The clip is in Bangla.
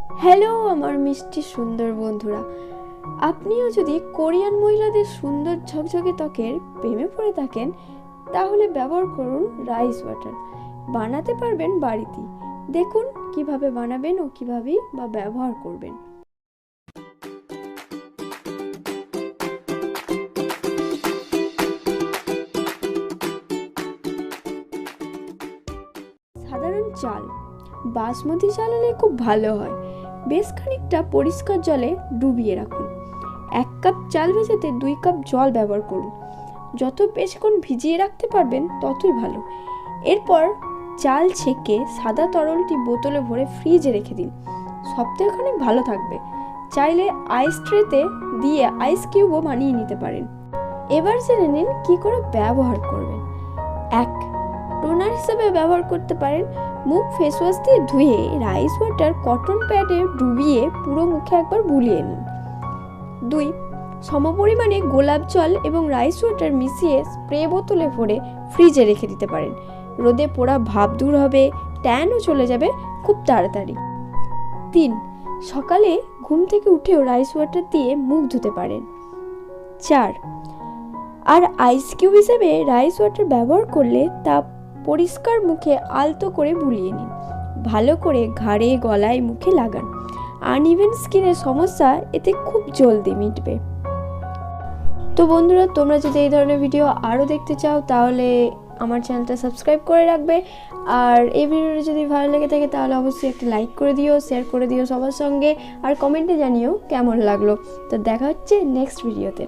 হ্যালো আমার মিষ্টি সুন্দর বন্ধুরা, আপনিও যদি কোরিয়ান মহিলাদের সুন্দর ঝকঝকে ত্বকের প্রেমে পড়ে থাকেন তাহলে ব্যবহার করুন রাইস ওয়াটার। বানাতে পারবেন বাড়িতেই। দেখুন কিভাবে বানাবেন ও কিভাবে বা ব্যবহার করবেন। সাধারণ চাল, বাসমতি চাল হলে খুব ভালো হয়। বেশ খানিকটা পরিষ্কার জলে ডুবিয়ে রাখুন। 1 কাপ চাল ভেজাতে 2 কাপ জল ব্যবহার করুন। যত বেশিক্ষণ ভিজিয়ে রাখতে পারবেন ততই ভালো। এরপর চাল ছেঁকে সাদা তরলটি বোতলে ভরে ফ্রিজে রেখে দিন। সপ্তাহখানেক ভালো থাকবে। চাইলে আইস ট্রেতে দিয়ে আইস কিউবও বানিয়ে নিতে পারেন। এবার জেনে নিন কী করে ব্যবহার করবেন। 1. টোনার হিসেবে ব্যবহার করতে পারেন। মুখ ফেস ওয়াশ দিয়ে ধুয়ে রাইস ওয়াটার কটন প্যাডে ডুবিয়ে পুরো মুখে একবার বুলিয়ে নিন। 2. সমপরিমাণে গোলাপ জল এবং রাইস ওয়াটার মিশিয়ে স্প্রে বোতলে ভরে ফ্রিজে রেখে দিতে পারেন। রোদে পোড়া ভাব দূর হবে, ট্যানও চলে যাবে খুব তাড়াতাড়ি। 3. সকালে ঘুম থেকে উঠেও রাইস ওয়াটার দিয়ে মুখ ধুতে পারেন। 4. আর আইস কিউব হিসেবে রাইস ওয়াটার ব্যবহার করলে তা পরিষ্কার মুখে আলতো করে বুলিয়ে নিন। ভালো করে ঘাড়ে, গলায়, মুখে লাগান। আনইভেন স্কিনের সমস্যা এতে খুব জলদি মিটবে। তো বন্ধুরা, তোমরা যদি এই ধরনের ভিডিও আরও দেখতে চাও তাহলে আমার চ্যানেলটা সাবস্ক্রাইব করে রাখবে। আর এই ভিডিওটা যদি ভালো লেগে থাকে তাহলে অবশ্যই একটা লাইক করে দিও, শেয়ার করে দিও সবার সঙ্গে, আর কমেন্টে জানিও কেমন লাগলো। তো দেখা হচ্ছে নেক্সট ভিডিওতে।